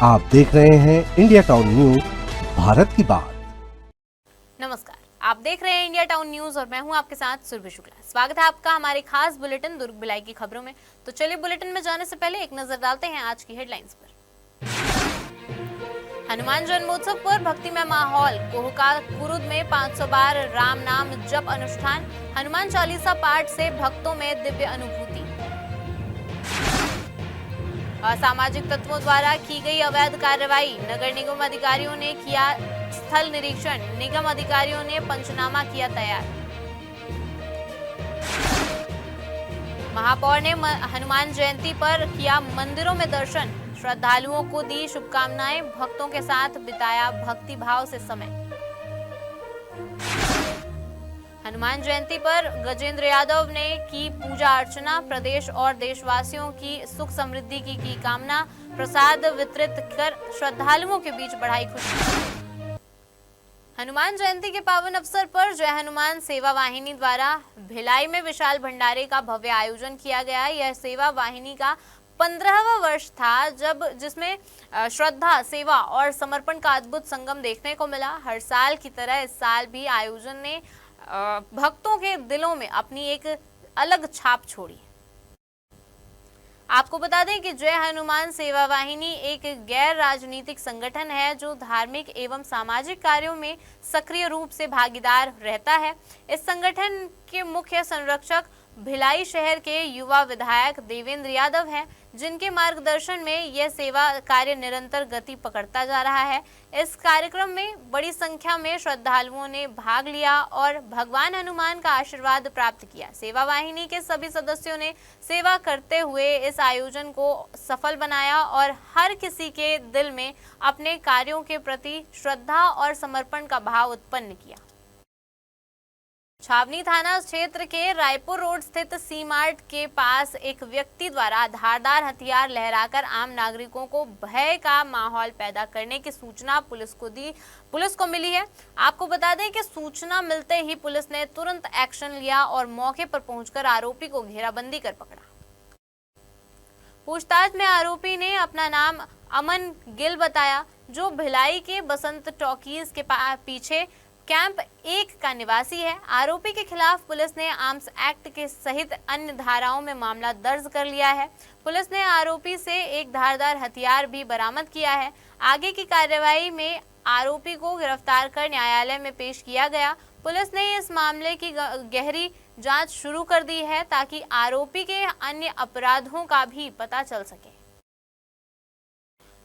आप देख रहे हैं इंडिया टाउन न्यूज, भारत की बात। नमस्कार, आप देख रहे हैं इंडिया टाउन न्यूज और मैं हूं आपके साथ सुरभि शुक्ला। स्वागत है आपका हमारे खास बुलेटिन दुर्ग भिलाई की खबरों में। तो चलिए बुलेटिन में जाने से पहले एक नजर डालते हैं आज की हेडलाइंस पर। हनुमान जन्मोत्सव पर भक्तिमय माहौल, कोहका कुरुद में 500 बार राम नाम जप अनुष्ठान, हनुमान चालीसा पाठ से भक्तों में दिव्य अनुभूति। असामाजिक तत्वों द्वारा की गई अवैध कार्रवाई, नगर निगम अधिकारियों ने किया स्थल निरीक्षण, निगम अधिकारियों ने पंचनामा किया तैयार। महापौर ने हनुमान जयंती पर किया मंदिरों में दर्शन, श्रद्धालुओं को दी शुभकामनाएं, भक्तों के साथ बिताया भक्ति भाव से समय। हनुमान जयंती पर गजेंद्र यादव ने की पूजा अर्चना, प्रदेश और देशवासियों की सुख समृद्धि की कामना, प्रसाद वितरित कर श्रद्धालुओं के बीच बढ़ाई खुशी। हनुमान जयंती के पावन अवसर पर जय हनुमान सेवा वाहिनी द्वारा भिलाई में विशाल भंडारे का भव्य आयोजन किया गया। यह सेवा वाहिनी का 15वां वर्ष था जिसमें श्रद्धा, सेवा और समर्पण का अद्भुत संगम देखने को मिला। हर साल की तरह इस साल भी आयोजन ने भक्तों के दिलों में अपनी एक अलग छाप छोड़ी। आपको बता दें कि जय हनुमान सेवा वाहिनी एक गैर राजनीतिक संगठन है जो धार्मिक एवं सामाजिक कार्यों में सक्रिय रूप से भागीदार रहता है। इस संगठन के मुख्य संरक्षक भिलाई शहर के युवा विधायक देवेंद्र यादव हैं, जिनके मार्गदर्शन में यह सेवा कार्य निरंतर गति पकड़ता जा रहा है। इस कार्यक्रम में बड़ी संख्या में श्रद्धालुओं ने भाग लिया और भगवान हनुमान का आशीर्वाद प्राप्त किया। सेवा वाहिनी के सभी सदस्यों ने सेवा करते हुए इस आयोजन को सफल बनाया और हर किसी के दिल में अपने कार्यों के प्रति श्रद्धा और समर्पण का भाव उत्पन्न किया। छावनी थाना क्षेत्र के रायपुर रोड स्थित सी मार्ट के पास एक व्यक्ति द्वारा धारदार हथियार लहराकर आम नागरिकों को भय का माहौल पैदा करने की सूचना पुलिस को मिली है। आपको बता दें कि सूचना मिलते ही पुलिस ने तुरंत एक्शन लिया और मौके पर पहुंचकर आरोपी को घेराबंदी कर पकड़ा। पूछताछ में आरोपी ने अपना नाम अमन गिल बताया, जो भिलाई के बसंत टॉकीज के पीछे कैंप 1 का निवासी है। आरोपी के खिलाफ पुलिस ने आर्म्स एक्ट के सहित अन्य धाराओं में मामला दर्ज कर लिया है। पुलिस ने आरोपी से एक धारदार हथियार भी बरामद किया है। आगे की कार्रवाई में आरोपी को गिरफ्तार कर न्यायालय में पेश किया गया। पुलिस ने इस मामले की गहरी जांच शुरू कर दी है ताकि आरोपी के अन्य अपराधों का भी पता चल सके।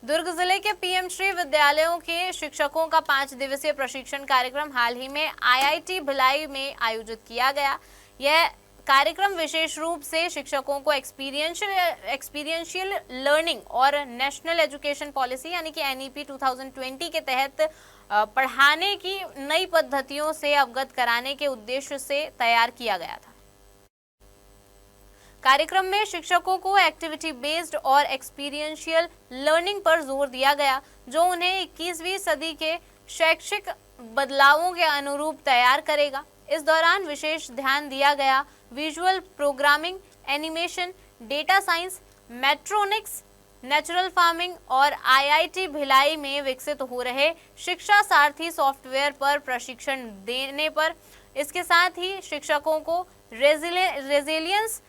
दुर्ग जिले के पीएम श्री विद्यालयों के शिक्षकों का 5 दिवसीय प्रशिक्षण कार्यक्रम हाल ही में आईआईटी भिलाई में आयोजित किया गया। यह कार्यक्रम विशेष रूप से शिक्षकों को एक्सपीरियंशियल लर्निंग और नेशनल एजुकेशन पॉलिसी यानी कि एनईपी 2020 के तहत पढ़ाने की नई पद्धतियों से अवगत कराने के उद्देश्य से तैयार किया गया था। कार्यक्रम में शिक्षकों को एक्टिविटी बेस्ड और एक्सपीरियंशियल लर्निंग पर जोर दिया गया, जो उन्हें 21वीं सदी के शैक्षिक बदलावों के अनुरूप तैयार करेगा। इस दौरान विशेष ध्यान दिया गया visual programming, animation, data science, mechatronics, natural farming और आईआईटी भिलाई में विकसित हो रहे शिक्षा सारथी सॉफ्टवेयर पर प्रशिक्षण देने पर। इसके साथ ही शिक्षकों को रेजिलियंस,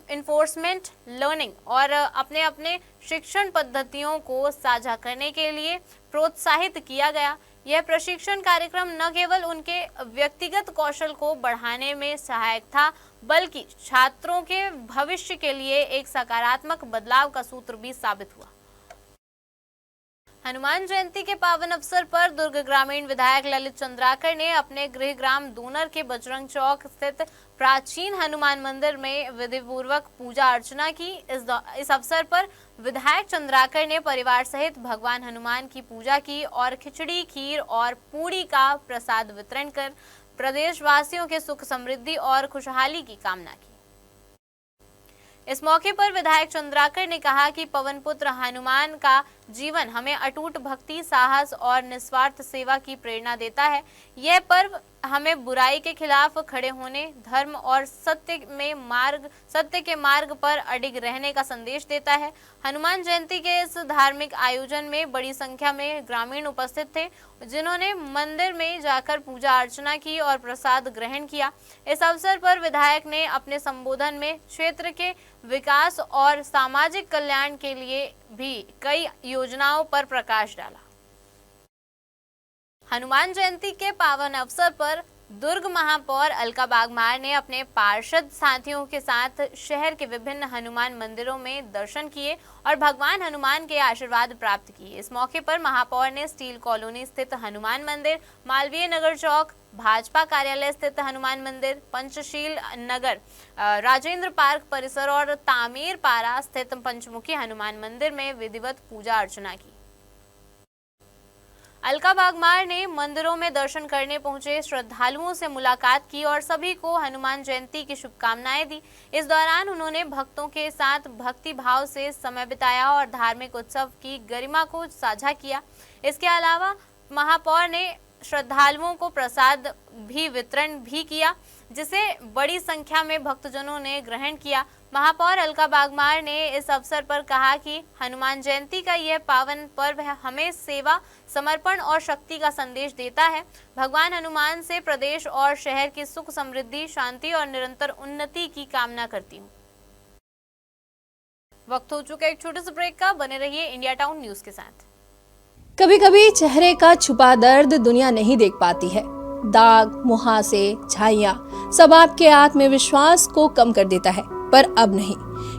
इन्फोर्समेंट लर्निंग और अपने शिक्षण पद्धतियों को साझा करने के लिए प्रोत्साहित किया गया। यह प्रशिक्षण कार्यक्रम न केवल उनके व्यक्तिगत कौशल को बढ़ाने में सहायक था, बल्कि छात्रों के भविष्य के लिए एक सकारात्मक बदलाव का सूत्र भी साबित हुआ। हनुमान जयंती के पावन अवसर पर दुर्ग ग्रामीण विधायक ललित चंद्राकर ने अपने गृह ग्राम दूनर के बजरंग चौक स्थित प्राचीन हनुमान मंदिर में विधिपूर्वक पूजा अर्चना की। इस अवसर पर विधायक चंद्राकर ने परिवार सहित भगवान हनुमान की पूजा की और खिचड़ी, खीर और पूड़ी का प्रसाद वितरण कर प्रदेशवासियों के सुख समृद्धि और खुशहाली की कामना की। इस मौके पर विधायक चंद्राकर ने कहा कि पवन पुत्र हनुमान का जीवन हमें अटूट भक्ति, साहस और निस्वार्थ सेवा की प्रेरणा देता है। यह पर्व हमें बुराई के खिलाफ खड़े होने, धर्म और सत्य के मार्ग पर अडिग रहने का संदेश देता है। हनुमान जयंती के इस धार्मिक आयोजन में बड़ी संख्या में ग्रामीण उपस्थित थे, जिन्होंने मंदिर में जाकर पूजा अर्चना की और प्रसाद ग्रहण किया। इस अवसर पर विधायक ने अपने संबोधन में क्षेत्र के विकास और सामाजिक कल्याण के लिए भी कई योजनाओं पर प्रकाश डाला। हनुमान जयंती के पावन अवसर पर दुर्ग महापौर अलका बागमार ने अपने पार्षद साथियों के साथ शहर के विभिन्न हनुमान मंदिरों में दर्शन किए और भगवान हनुमान के आशीर्वाद प्राप्त किए। इस मौके पर महापौर ने स्टील कॉलोनी स्थित हनुमान मंदिर, मालवीय नगर चौक, भाजपा कार्यालय स्थित हनुमान मंदिर, पंचशील नगर, राजेंद्र पार्क परिसर और तामीर पारा स्थित पंचमुखी हनुमान मंदिर में विधिवत पूजा अर्चना की। अलका बागमार ने मंदिरों में दर्शन करने पहुंचे श्रद्धालुओं से मुलाकात की और सभी को हनुमान जयंती की शुभकामनाएं दी। इस दौरान उन्होंने भक्तों के साथ भक्ति भाव से समय बिताया और धार्मिक उत्सव की गरिमा को साझा किया। इसके अलावा महापौर ने श्रद्धालुओं को प्रसाद भी वितरण भी किया, जिसे बड़ी संख्या में भक्तजनों ने ग्रहण किया। महापौर अलका बागमार ने इस अवसर पर कहा कि हनुमान जयंती का यह पावन पर्व हमें सेवा, समर्पण और शक्ति का संदेश देता है। भगवान हनुमान से प्रदेश और शहर की सुख, समृद्धि, शांति और निरंतर उन्नति की कामना करती हूँ। वक्त हो चुका एक छोटे से ब्रेक का, बने रहिए इंडिया टाउन न्यूज के साथ। कभी कभी चेहरे का छुपा दर्द दुनिया नहीं देख पाती है। दाग, मुहासे, झाइयां सब आपके आत्मविश्वास को कम कर देता है, पर अब नहीं,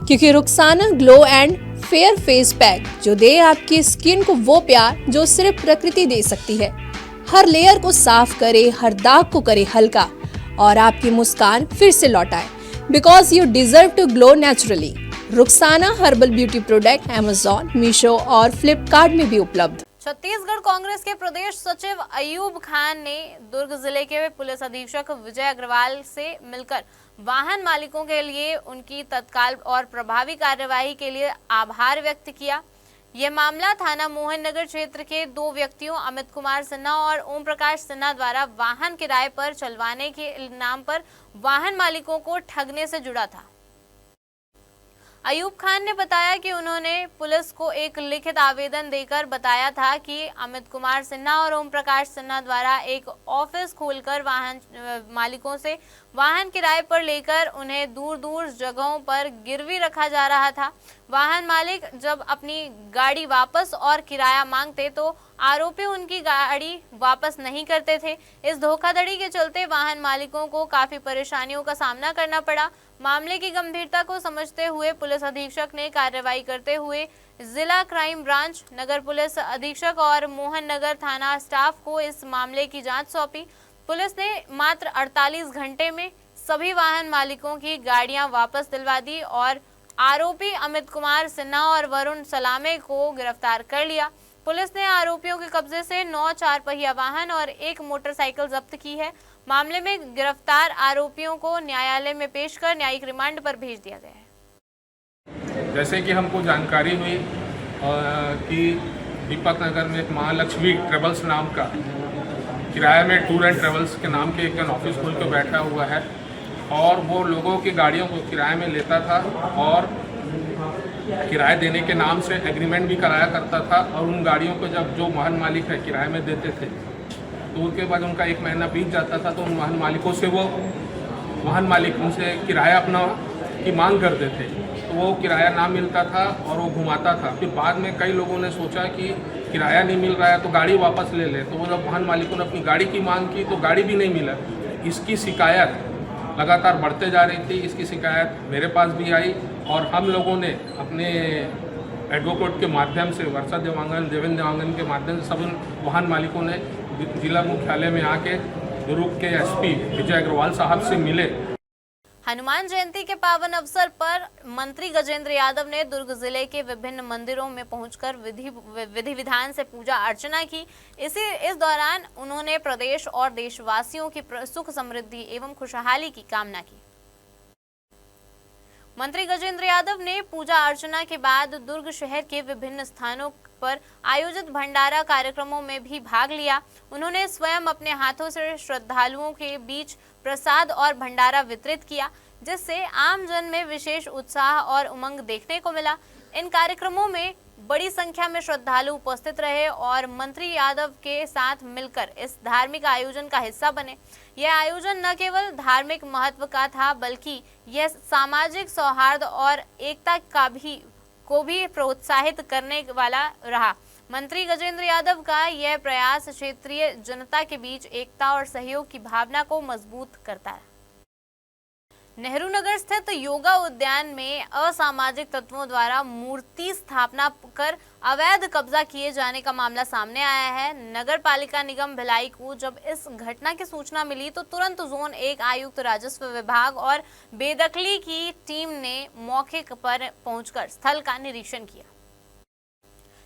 क्योंकि Rukhsana glow and fair face pack जो दे आपकी स्किन को वो प्यार जो सिर्फ प्रकृति दे सकती है। हर लेयर को साफ करे, हर दाग को करे हल्का और आपकी मुस्कान फिर से लौटाए, because you deserve to glow naturally. Rukhsana herbal beauty product Amazon, Meesho और फ्लिपकार्ट में भी उपलब्ध। छत्तीसगढ़ कांग्रेस के प्रदेश सचिव अयूब खान ने दुर्ग जिले के पुलिस अधीक्षक विजय अग्रवाल से मिलकर वाहन मालिकों के लिए उनकी तत्काल और प्रभावी कार्यवाही के लिए आभार व्यक्त किया। यह मामला थाना मोहन नगर क्षेत्र के 2 व्यक्तियों अमित कुमार सिन्हा और ओम प्रकाश सिन्हा द्वारा वाहन किराए पर चलवाने के नाम पर वाहन मालिकों को ठगने से जुड़ा था। अयूब खान ने बताया कि उन्होंने पुलिस को एक लिखित आवेदन देकर बताया था कि अमित कुमार सिन्हा और ओम प्रकाश सिन्हा द्वारा एक ऑफिस खोलकर वाहन मालिकों से वाहन किराए पर लेकर उन्हें दूर दूर जगहों पर गिरवी रखा जा रहा था। वाहन मालिक जब अपनी गाड़ी वापस और किराया मांगते तो आरोपी उनकी गाड़ी वापस नहीं करते थे। इस धोखाधड़ी के चलते वाहन मालिकों को काफी परेशानियों का सामना करना पड़ा। मामले की गंभीरता को समझते हुए पुलिस अधीक्षक ने कार्रवाई करते हुए जिला क्राइम ब्रांच, नगर पुलिस अधीक्षक और मोहन नगर थाना स्टाफ को इस मामले की जांच सौंपी। पुलिस ने मात्र 48 घंटे में सभी वाहन मालिकों की गाड़ियां वापस दिलवा दी और आरोपी अमित कुमार सिन्हा और वरुण सलामे को गिरफ्तार कर लिया। पुलिस ने आरोपियों के कब्जे से 9 4 पहिया वाहन और 1 मोटरसाइकिल जब्त की है। मामले में गिरफ्तार आरोपियों को न्यायालय में पेश कर न्यायिक रिमांड पर भेज दिया गया है। जैसे कि हमको जानकारी हुई कि दीपक नगर में एक महालक्ष्मी ट्रेवल्स नाम का किराए में टूर एंड ट्रेवल्स के नाम के एक ऑफिस खोल के बैठा हुआ है और वो लोगों की गाड़ियों को किराए में लेता था और किराए देने के नाम से एग्रीमेंट भी कराया करता था और उन गाड़ियों को जब जो वाहन मालिक है किराए में देते थे तो उसके बाद उनका 1 महीना बीत जाता था तो उन वाहन मालिकों से वो वाहन मालिक उनसे किराया अपना की मांग करते थे तो वो किराया ना मिलता था और वो घुमाता था। फिर बाद में कई लोगों ने सोचा कि किराया नहीं मिल रहा है तो गाड़ी वापस ले ले, तो वो जब वाहन मालिकों ने अपनी गाड़ी की मांग की तो गाड़ी भी नहीं मिला। इसकी शिकायत लगातार बढ़ते जा रही थी। इसकी शिकायत मेरे पास भी आई और हम लोगों ने अपने एडवोकेट के माध्यम से वर्षा देवांगन, देवेंद्र देवांगन के माध्यम से सब वाहन मालिकों ने जिला मुख्यालय में आके दुर्ग के एसपी विजय अग्रवाल साहब से मिले। हनुमान जयंती के पावन अवसर पर मंत्री गजेंद्र यादव ने दुर्ग जिले के विभिन्न मंदिरों में पहुंचकर विधि विधान से पूजा अर्चना की। इस दौरान उन्होंने प्रदेश और देशवासियों की सुख, समृद्धि एवं खुशहाली की कामना की। मंत्री गजेंद्र यादव ने पूजा अर्चना के बाद दुर्ग शहर के विभिन्न स्थानों पर आयोजित भंडारा कार्यक्रमों में भी भाग लिया। उन्होंने स्वयं अपने हाथों से श्रद्धालुओं के बीच प्रसाद और भंडारा वितरित किया, जिससे आम जन में विशेष उत्साह और उमंग देखने को मिला। इन कार्यक्रमों में बड़ी संख्या में श्रद्धालु उपस्थित रहे और मंत्री यादव के साथ मिलकर इस धार्मिक आयोजन का हिस्सा बने। यह आयोजन न केवल धार्मिक महत्व का था, बल्कि यह सामाजिक सौहार्द और एकता को भी प्रोत्साहित करने वाला रहा। मंत्री गजेंद्र यादव का यह प्रयास क्षेत्रीय जनता के बीच एकता और सहयोग की भावना को मजबूत करता है। नेहरू नगर स्थित योगा उद्यान में असामाजिक तत्वों द्वारा मूर्ति स्थापना कर अवैध कब्जा किए जाने का मामला सामने आया है। नगर पालिका निगम भिलाई को जब इस घटना की सूचना मिली तो तुरंत जोन 1 आयुक्त राजस्व विभाग और बेदखली की टीम ने मौके पर पहुंचकर स्थल का निरीक्षण किया।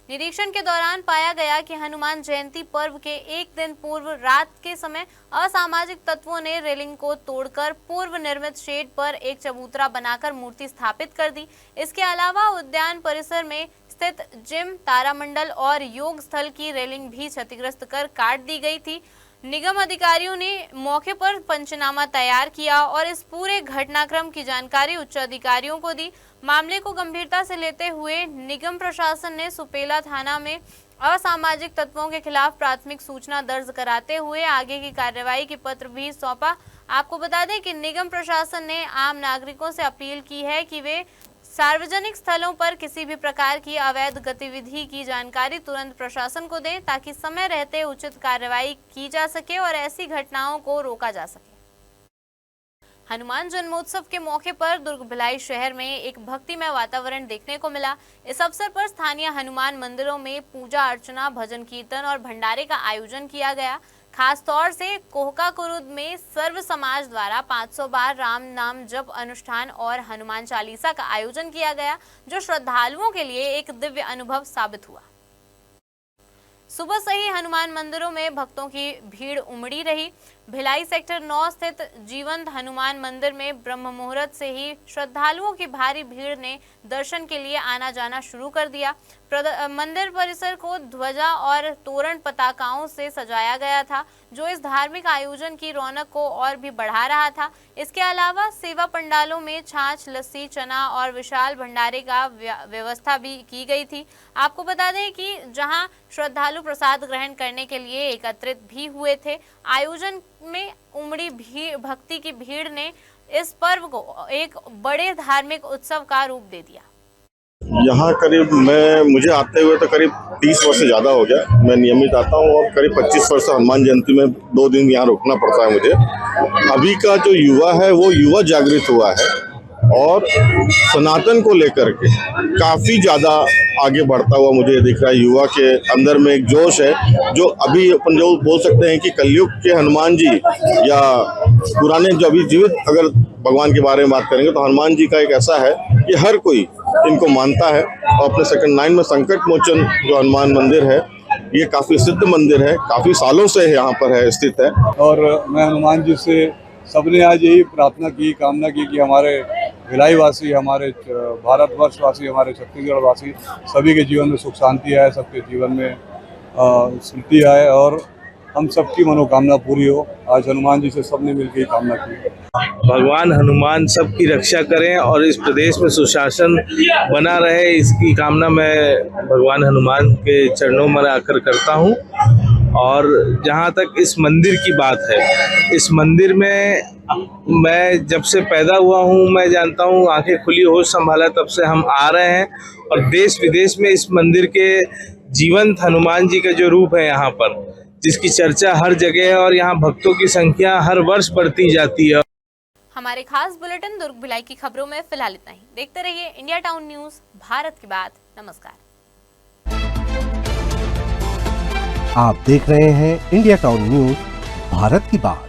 निरीक्षण के दौरान पाया गया कि हनुमान जयंती पर्व के एक दिन पूर्व रात के समय असामाजिक तत्वों ने रेलिंग को तोड़कर पूर्व निर्मित शेड पर एक चबूतरा बनाकर मूर्ति स्थापित कर दी। इसके अलावा उद्यान परिसर में स्थित जिम, तारामंडल और योग स्थल की रेलिंग भी क्षतिग्रस्त कर काट दी गई थी। निगम अधिकारियों ने मौके पर पंचनामा तैयार किया और इस पूरे घटनाक्रम की जानकारी उच्च अधिकारियों को दी। मामले को गंभीरता से लेते हुए निगम प्रशासन ने सुपेला थाना में असामाजिक तत्वों के खिलाफ प्राथमिक सूचना दर्ज कराते हुए आगे की कार्रवाई की पत्र भी सौंपा। आपको बता दें कि निगम प्रशासन ने आम नागरिकों से अपील की है कि वे सार्वजनिक स्थलों पर किसी भी प्रकार की अवैध गतिविधि की जानकारी तुरंत प्रशासन को दें, ताकि समय रहते उचित कार्रवाई की जा सके और ऐसी घटनाओं को रोका जा सके। हनुमान जन्मोत्सव के मौके पर दुर्ग भिलाई शहर में एक भक्तिमय वातावरण देखने को मिला। इस अवसर पर स्थानीय हनुमान मंदिरों में पूजा अर्चना, भजन कीर्तन और भंडारे का आयोजन किया गया। खास तौर से कोहका कुरुद में सर्व समाज द्वारा 500 बार राम नाम जप अनुष्ठान और हनुमान चालीसा का आयोजन किया गया, जो श्रद्धालुओं के लिए एक दिव्य अनुभव साबित हुआ। सुबह से ही हनुमान मंदिरों में भक्तों की भीड़ उमड़ी रही। भिलाई सेक्टर 9 स्थित जीवंत हनुमान मंदिर में ब्रह्म मुहूर्त से ही श्रद्धालुओं की भारी भीड़ ने दर्शन के लिए आना जाना शुरू कर दिया। मंदिर परिसर को ध्वजा और तोरण पताकाओं से सजाया गया था, जो इस धार्मिक आयोजन की रौनक को और भी बढ़ा रहा था। इसके अलावा सेवा पंडालों में छाछ, लस्सी, चना और विशाल भंडारे का व्यवस्था भी की गई थी। आपको बता दें कि जहां श्रद्धालु प्रसाद ग्रहण करने के लिए एकत्रित भी हुए थे। आयोजन में उमड़ी भक्ति की भीड़ ने इस पर्व को एक बड़े धार्मिक उत्सव का रूप दे दिया। यहाँ करीब मुझे आते हुए तो करीब 30 वर्ष से ज़्यादा हो गया। मैं नियमित आता हूँ और करीब 25 वर्ष हनुमान जयंती में 2 दिन यहाँ रुकना पड़ता है मुझे। अभी का जो युवा है वो युवा जागृत हुआ है और सनातन को लेकर के काफ़ी ज़्यादा आगे बढ़ता हुआ मुझे दिख रहा है। युवा के अंदर में एक जोश है, जो अभी अपन जो बोल सकते हैं कि कलयुग के हनुमान जी या पुराने जो अभी जीवित अगर भगवान के बारे में बात करेंगे तो हनुमान जी का एक ऐसा है कि हर कोई इनको मानता है। और अपने सेक्टर 9 में संकट मोचन जो हनुमान मंदिर है, ये काफ़ी सिद्ध मंदिर है, काफ़ी सालों से यहाँ पर है स्थित है। और मैं हनुमान जी से सबने आज यही प्रार्थना की, कामना की कि हमारे भिलाई वासी, हमारे भारतवर्ष वासी, हमारे छत्तीसगढ़ वासी सभी के जीवन में सुख शांति आए, सबके जीवन में स्मृति आए और हम सबकी मनोकामना पूरी हो। आज हनुमान जी से सबने मिलकर ही कामना की। भगवान हनुमान सबकी रक्षा करें और इस प्रदेश में सुशासन बना रहे, इसकी कामना मैं भगवान हनुमान के चरणों में आकर करता हूं। और जहां तक इस मंदिर की बात है, इस मंदिर में मैं जब से पैदा हुआ हूं, मैं जानता हूं, आंखें खुली होश संभाला तब से हम आ रहे हैं और देश विदेश में इस मंदिर के जीवंत हनुमान जी का जो रूप है यहाँ पर, जिसकी चर्चा हर जगह है और यहाँ भक्तों की संख्या हर वर्ष बढ़ती जाती है। हमारे खास बुलेटिन दुर्ग भिलाई की खबरों में फिलहाल इतना ही। देखते रहिए इंडिया टाउन न्यूज, भारत की बात। नमस्कार। आप देख रहे हैं इंडिया टाउन न्यूज, भारत की बात।